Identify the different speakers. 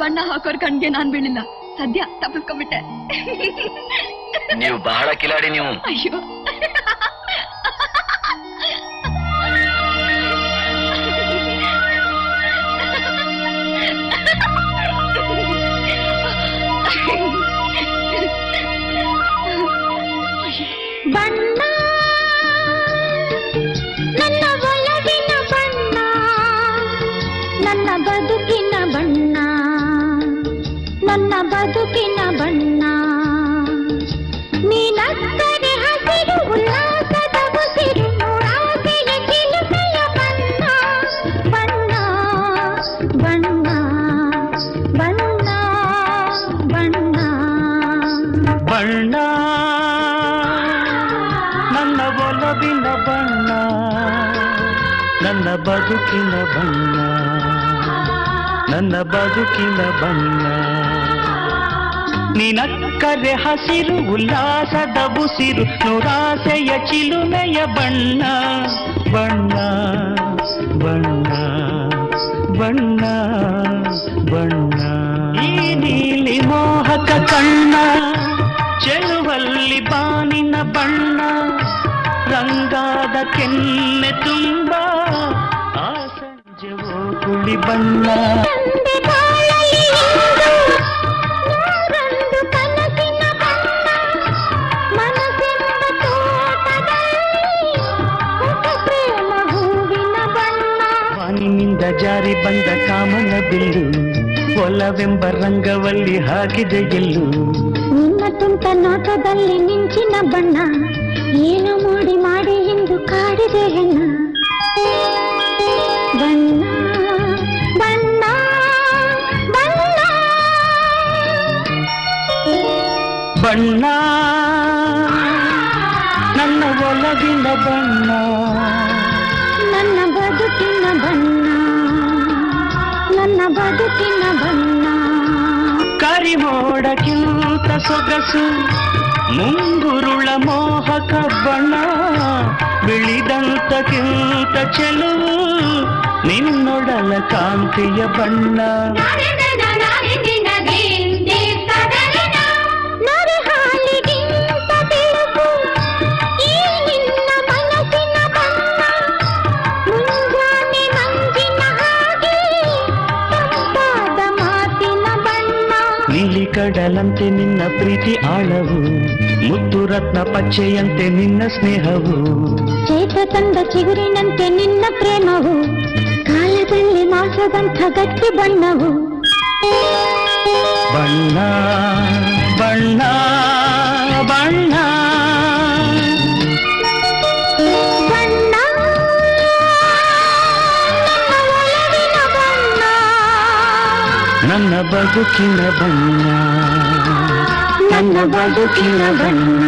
Speaker 1: ಬಣ್ಣ ಹಾಕೋರ್ ಕಣ್ಗೆ ನಾನ್ ಬೀಳಿಲ್ಲ. ಸದ್ಯ ತಪ್ಪಿಸ್ಕೊಂಡ್ಬಿಟ್ಟೆ.
Speaker 2: ನೀವು ಬಹಳ ಕಿಲಾಡಿ ನೀವು.
Speaker 1: ಅಯ್ಯೋ
Speaker 3: ಬಣ್ಣ ನನ್ನ ಒಲವಿನ ಬಣ್ಣ, ನನ್ನ ಬದುಕಿನ ಬಣ್ಣ, ನನ್ನ ಬದುಕಿನ ಬಣ್ಣ. ನೀನಕ್ಕರೆ ಹಸಿರು ಉಲ್ಲಾಸದ ಉಸಿರು, ನೂರಾಸೆಯ ಚಿಲುಮೆಯ ಬಣ್ಣ, ಬಣ್ಣ ಬಣ್ಣ ಬಣ್ಣ ಬಣ್ಣ
Speaker 4: ಬಣ್ಣ ನನ್ನ ಒಲವಿನ ಬಣ್ಣ, ನನ್ನ ಬದುಕಿನ ಬಣ್ಣ, ನನ್ನ ಬದುಕಿನ ಬಣ್ಣ. ನೀನಕ್ಕರೆ ಹಸಿರು ಉಲ್ಲಾಸದ ಉಸಿರು, ನೂರಾಸೆಯ ಚಿಲುಮೆಯ ಬಣ್ಣ, ಬಣ್ಣ ಬಣ್ಣ ಬಣ್ಣ ಬಣ್ಣ. ಈ ನೀಲಿ ಮೋಹಕ ಕಣ್ಣ, ಚೆಲುವಲ್ಲಿ ಬಾನಿನ ಬಣ್ಣ, ರಂಗಾದ ಕೆನ್ನೆ ತುಂಬ ಆ ಸಂಜೆ ಕುಳಿ ಬಣ್ಣ. ವಾನಿನಿಂದ ಜಾರಿ ಬಂದ ಕಾಮನ ಬಿಲ್ಲು, ಒಲವೆಂಬ ರಂಗವಲ್ಲಿ ಹಾಕಿದೆ ಗೆಲ್ಲು.
Speaker 3: ನಿನ್ನ ತುಂಟ ನೋಟದಲ್ಲಿ ಮಿಂಚಿನ ಬಣ್ಣ, ಏನು ಮಾಡಿ ಮಾಡಿ ಎಂದು ಕಾಡಿದೆ ಹೆಣ್ಣ. ಬಣ್ಣ ಬಣ್ಣ ಬಣ್ಣ
Speaker 4: ಬಣ್ಣ ನನ್ನ ಒಲವಿನ ಬಣ್ಣ,
Speaker 3: ನನ್ನ ಬದುಕಿನ ಬಣ್ಣ, ನನ್ನ ಬದುಕಿನ ಬಣ್ಣ.
Speaker 4: ಕರಿಮೋಡಕ್ಕಿಂತ ಸೊಗಸು, ಮುಂಗುರುಳ ಮೋಹಕ ಬಣ್ಣ, ಬಿಳಿದಂತಕ್ಕಿಂತ ಚೆಲುವು ನಿನ್ನೊಡಲ ಕಾಂತಿಯ ಬಣ್ಣ. ನೀಲಿ ಕಡಲಂತೆ ನಿನ್ನ ಪ್ರೀತಿ ಆಳವು, ಮುತ್ತು ರತ್ನ ಪಚ್ಚೆಯಂತೆ ನಿನ್ನ ಸ್ನೇಹವು,
Speaker 3: ಚೇತ ತಂದ ಚಿಗುರಿನಂತೆ ನಿನ್ನ ಪ್ರೇಮವು, ಕಾಲದಲ್ಲಿ ಮಾಸದಂಥ ಗಟ್ಟಿ ಬಣ್ಣವು.
Speaker 4: ಬಣ್ಣ ಬಣ್ಣ ಬಣ್ಣ
Speaker 3: ಬಣ್ಣ
Speaker 4: ನನ್ನ ಬದುಕಿನ ಬಣ್ಣ, ನನ್ನ ಬದುಕಿನ ಬಣ್ಣ.